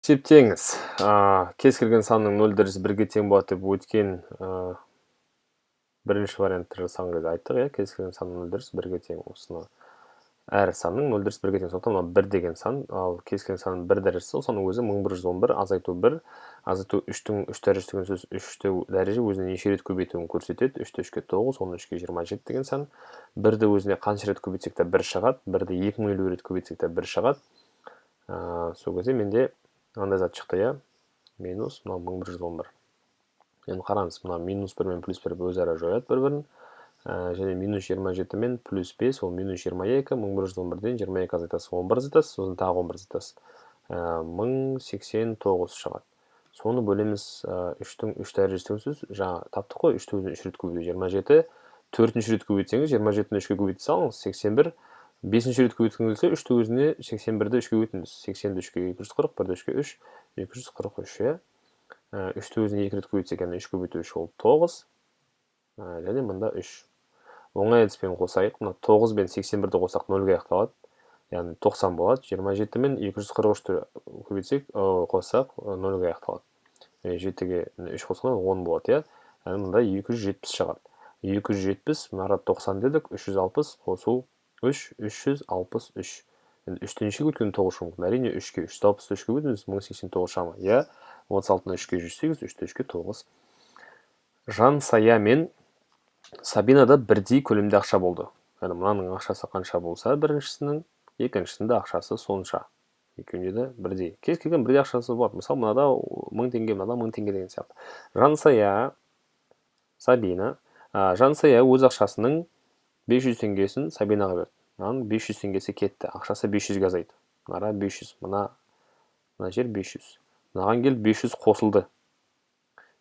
Теп-теңіз. Кез келген санның 0 1-ге тең болады деп өткен бірінші вариантты жасаған кезде айттық, иә, кез келген санның 0 1-ге тең. Осыны әр санның 0 1-ге тең. Сондықтан мына 1 деген сан, ал кез келген санның 1 дәрежесі, сол санның өзі 1111, азайту 1, азайту 3-тің 3 дәрежесі деген сөз 3-те дәреже өзіне неше рет көбейтуін көрсетеді. 3-те 3-ке 9, 10 3-ке 27 деген сан. 1-ді өзіне қанша рет көбейтсек те 1 шығады, 1-ді 2050 рет көбейтсек те 1 шығады. Сол кезде менде андай зат шықты, иә, минус, мынау 1111. Енді қараңыз, мына минус 1 мен плюс 1 өзара жояды бір-бірін. Және минус 27 мен плюс 5, ол минус 22, 1111-ден 22 азайтасыз, 11 азайтасыз, сосын тағы 11 азайтасыз. 1089 шығады. Соны бөлеміз 3-тің 3 дәрежесі деген сөз, жаңа таптық қой, 3-ті өзіне 3 рет көбейту, 27, 4-ші рет көбейтсеңіз, 27-ні 3-ке көбейте салыңыз, 81, 5-ші рет көбейткіңіз келсе, 3-ті өзіне 81-ді 3-ке көбейтіңіз, 80-ді 3-ке 240, 1-ді 3-ке 3, 243, иә. 3-ті өзіне 2 рет көбейтсек, яғни 3 көбейту 3 ол 9, және мында 3. Оңай әдіспен қосайық, мына 9 бен 81-ді қосақ 0-ге аяқталады, яғни 90 болады. 27 мен 243-ті көбейтсек, қоссақ 0-ге аяқталады. 7-ге 3 қосқанда 10 болады, иә. Яғни мында 270 шығады. 270, мына 90 дедік, 360 қосу 3, 363. Енді 3-тен 3-ке өткен 9 мүмкін. Әрине 3-ке 363-ке өтеміз 1089 шамы. Я 36-ны 3-ке 108, 3-те 3-ке 9. Жансая мен Сабинада бірдей көлемде ақша болды. Яғни мынаның ақшасы қанша болса, біріншісінің, екіншісінде ақшасы сонша. Екеуінде де бірдей. Кез келген бірдей ақшасы болады. Мысалы, мынада 1000 теңге, мынада 1000 теңге деген сияқты. Жансая, Сабина, Жансая өз ақшасының 500 теңгесін Сабинаға берді. Мынаның 500 теңгесі кетті. Ақшасы 500-ге азайды. Мына 500, мына жер 500. Мынаған келіп 500 қосылды.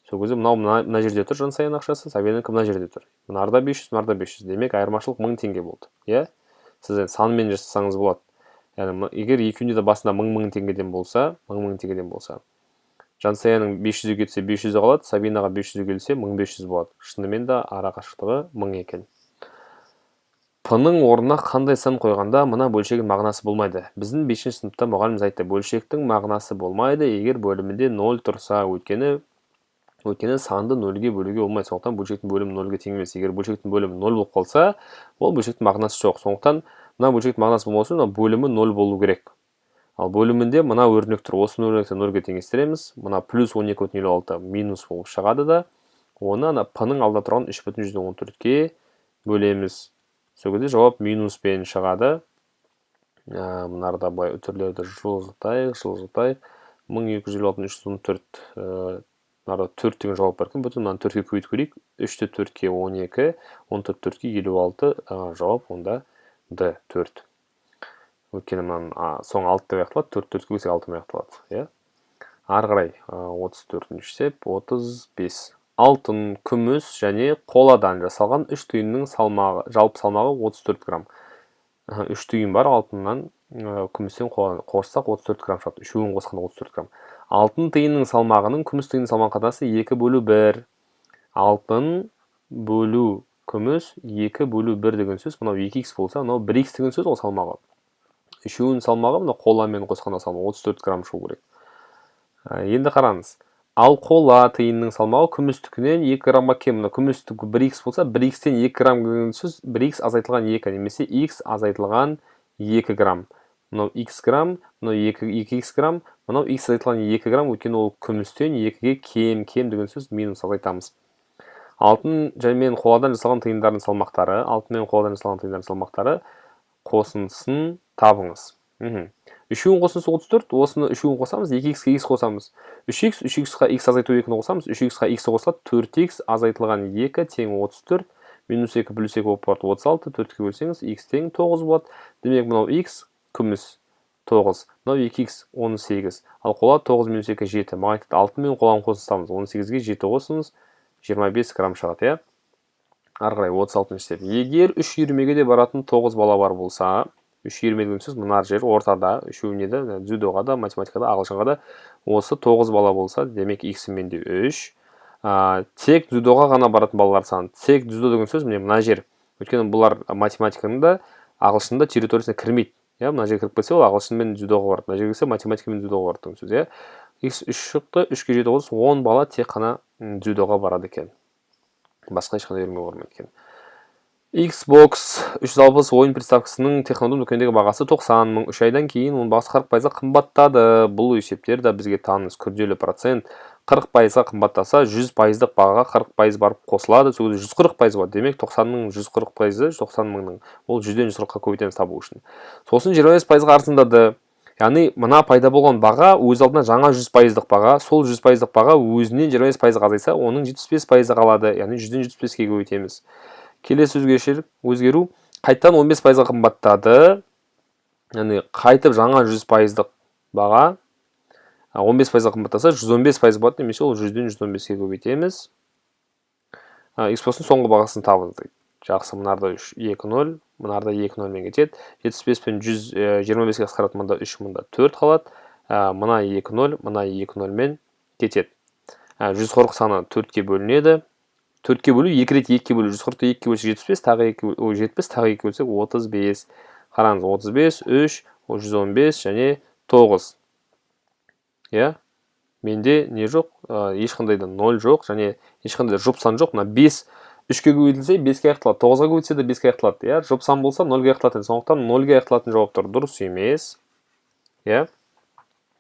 Сол кезде мына жерде тұр Жансаяның ақшасы, Сабинанікі мына жерде тұр. Мынарда 500, мынарда 500. Демек, айырмашылық 1000 теңге болды. Иә? Сіз санмен жасасаңыз болады. Яғни, егер екеуінде де басында 1000 теңгеден болса, Жансаяның 500-ге кетсе 500 қалады, Сабинаға 500-ге келсе 1500 болады. Шынымен де ара қашықтығы 1000 екен. П-ның орнына қандай сан қойғанда мына бөлшектің мағынасы болмайды. Біздің 5-ші сыныпта мұғаліміміз айтты, бөлшектің мағынасы болмайды, егер бөлімінде 0 тұрса, өйткені санды 0-ге бөлуге болмайды. Сондықтан бөлшектің бөлімі 0-ге тең емес. Егер бөлшектің бөлімі 0 болып қалса, ол бөлшектің мағынасы жоқ. Сондықтан мына бөлшектің мағынасы болмаса, мына бөлімі 0 болу керек. Ал бөлімінде мына өрнек тұр. Осы өрнекті 0-ге теңестіреміз. Мына плюс 12,6 минус болып шығады да, оны П-ның алда тұрған 3,14-ке бөлеміз. Сол кезде жауап минуспен шығады. Мынарда былай үтірлерді жылжытайық. 1256-314. Мынарда 4 деген жауап бар екен. Бүтін мынаны 4-ке көбейтіп көрейік. 3-ті 4-ке 12, 14 4-ке 56. Жауап онда Д, 4. Өйткені мынаның соң 6 деп аяқталады, 4 4-ке бөлсек 6 деп аяқталады. Ары қарай 34-ші сеп, 35. Алтын, күміс және қоладан жасалған 3 түйіннің жалпы салмағы 34 грамм. 3 түйін бар, алтыннан күмістен қоссақ 34 грамм шығады. Үшеуін қосқанда 34 грамм. Алтын тиынның салмағының күміс тиынның салмағы қатынасы 2/1. Алтын бөлу күміс 2/1 деген сөз. Мынау 2х болса, мынау 1х деген сөз ол салмағы. Үшеуінің салмағы мына қоламен қосқанда салмағы 34 грамм шығу керек. Енді қараңыз. Ал қола тиынның салмағы күмістікінен 2 граммға кем. Мына күмістік 1х болса, 1х-тен 2 грамм деген сөз 1х азайтылған 2, немесе х азайтылған 2 грамм. Мынау х грамм, мынау 2х грамм, мынау х азайтылған 2 грамм, өйткені ол күмістен 2-ге кем деген сөз минус азайтамыз. Алтын және қоладан жасалған тиындардың салмақтары, алтын мен қоладан жасалған тиындардың салмақтары қосындысын табыңыз. Үшеуін қосындысы 34, осыны үшеуін қосамыз, 2х-ке х қосамыз. 3х, 3х-қа х азайту 2-ні қосамыз, 3х-қа х қосылады, 4х азайтылған 2 тең 34, минус 2 плюс 2 болып барады 36, 4-ке бөлсеңіз, х тең 9 болады. Демек, мынау х, күміс 9, мынау 2х 18, ал қола 9 минус 2 7. Маған айтады, алтын мен қоланы қосыңыз, 18-ге 7 қосыңыз, 25 грамм шығады, иә? Ары қарай 36-ші сеп. Егер 3,20-ге де баратын 9 бала бар болса, 3,20 деген сөз мына жер ортада, үшеуіне де, дзюдоға да, математикада, ағылшынға да осы 9 бала болса, демек х менде 3. Тек дзюдоға ғана баратын балалар саны. Тек дзюдо деген сөз мына жер. Өйткені бұлар математиканың да, ағылшында территориясына кірмейді. иә, мына жерге кіріп кетсе ол ағылшынмен дзюдоға барады, мына жерге келсе математикамен дзюдоға барады деген сөз, иә. X3 шықты, 3-ке 7 30, 10 бала тек қана дзюдоға барады екен. Басқа ешқандай үйірмеге бармайды екен. Xbox 360 ойын приставкасының технодом дүкендегі бағасы 90 мың, 3 айдан кейін оның бағасы 40%-ға қымбаттады. Бұл есептер де бізге таныс, күрделі процент. 40%-ға қымбаттаса 100%-дық бағаға 40% барып қосылады, сол кезде 140% болады. Демек 90-ның 140%, 90 мыңның ол 100-ден 140-қа көбейтеміз табу үшін. Сосын 25%-ға арзандады. Яғни мына пайда болған баға өз алдына жаңа 100%-дық баға, сол 100%-дық баға өзінен 25%-ға азайса, оның 75%-ы қалады. Яғни 100-ден 75-ге көбейтеміз. Келесі өзгеру қайттан 15%-ға қымбаттады. Яғни қайтып жаңа 100%-дық баға 15%-ға қымбаттаса 115% болады, немесе ол 100-ден 115-ге көбейтеміз. Xbox'ың соңғы бағасын табыңыз. Жақсы, мынарда 2-0, мынарда 2-0-мен кетеді. 75 пен 125-ге қысқарады, мында 3, мында 4 қалады. Мына 2-0, мына 2-0-мен кетеді. 140 саны 4-ке бөлінеді. 4-ке бөлу 2 рет 2-ке бөлу, 140-ты 2-ке бөлсек 75, тағы 70, тағы 2-ке бөлсек 35. Қараңыз, 35, 3, 115 және 9. Иә? Менде не жоқ? Ешқандай да 0 жоқ, және ешқандай да жұп сан жоқ. Мына 5 3-ке көбейтілсе 5-ке аяқталады, 9-ға көбейтілсе де 5-ке аяқталады. Иә, жұп сан болса 0-ге аяқталады. Сондықтан 0-ге аяқталатын жауаптар дұрыс емес. Иә?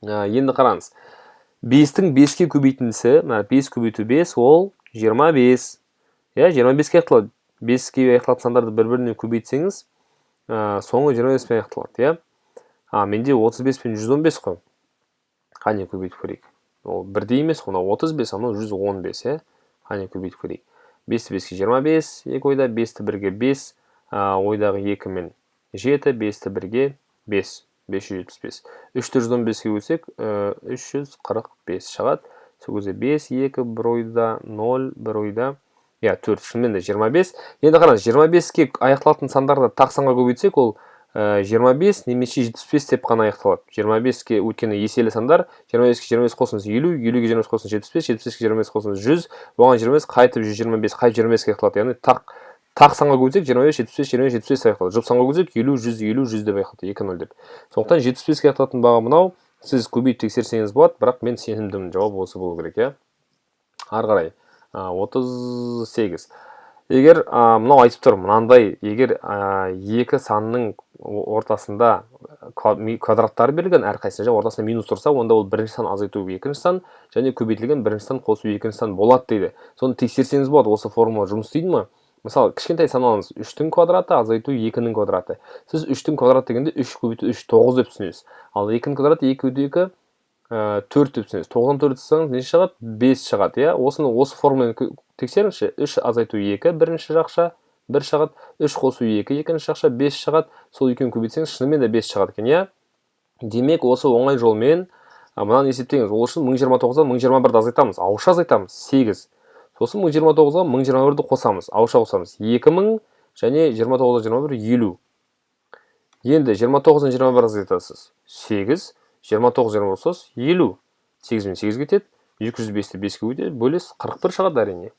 Енді қараңыз. 5-тің 5-ке көбейтіндісі, 5 көбейту 5, ол 25. Иә, 25-ке аяқталады. 5-ке аяқталатын сандарды бір-біріне көбейтсеңіз, соңы 25-пен аяқталады, иә? Менде 35 пен 115 қой. Қане көбейтіп көрейік. Ол бірдей емес, оны 35, аны 115, иә? Қане көбейтіп көрейік. 5-ті 5-ке 25, 2 ойда, 5-ті 1-ге 5, ойдағы 2 мен 7, 5-ті 1-ге 5, 575. 3-ті 115-ке өсек, 345 шығады. Сол кезде 5, 2, 1 ойда, 0, 1 ойда, 4, шынымен де 25. Енді қараңыз, 25-ке аяқталатын сандарды тақ санға көбейтсек, ол 25 немесе 75 деп қана аяқталады. 25-ке өткені еселі сандар, 25-ке 25 қосыңыз 50, 50-ге 25 қосыңыз 75, 75-ке 25 қосыңыз 100, оған 25 қайтып 125, қайтып 25-ке аяқталады. Яғни тақ санға көбейтсек 25, 75, 25, 75 аяқталады. Жұп санға көбейтсек 50, 100, 50, 100 деп аяқталады. 2-0 деп. Сондықтан 75-ке аяқталатын баға мынау. Сіз көбейтіп тексерсеңіз болады, бірақ мен сенімдімін, жауап осы болу керек, иә? Ары қарай 38. Егер мынау айтып тұр, мынандай, егер екі санның ортасында квадраттар берілген, әрқайсысында ортасында минус тұрса, онда ол бірінші сан азайту екінші сан, және көбейтілген бірінші сан қосу екінші сан болады дейді. Соны тексерсеңіз болады, осы формула жұмыс істейді ме? Мысалы, кішкентай сан алыңыз, 3-тің квадраты азайту 2-нің квадраты. Сіз 3-тің квадраты дегенде 3 көбейту 3 9 деп түсінесіз. Ал 2-нің квадраты 2 көбейту 2 4 деп түсінесіз. 9-дан 4 түсеңіз неше шығады? 5 шығады, иә? Осы формуляны тексеріңізші. 3 азайту 2 бірінші жақша 1 шығады, 3 қосу 2 екінші жақша 5 шығады. Сол екеуін көбейтсеңіз шынымен де 5 шығады екен, иә? Демек, осы оңай жолмен мынаны есептеңіз. Ол үшін 1029-дан 1021-ді азайтамыз. Ауызша азайтамыз 8. Сосын 1029-ға 1021-ді қосамыз. Ауызша қосамыз 2000 және 29-дан 21 50. Енді 29-дан 21 азайтасыз 8, 29-29 50. 8 мен 8 кетеді. 205-ті 5-ке бөлесіз 41 шығады әрине.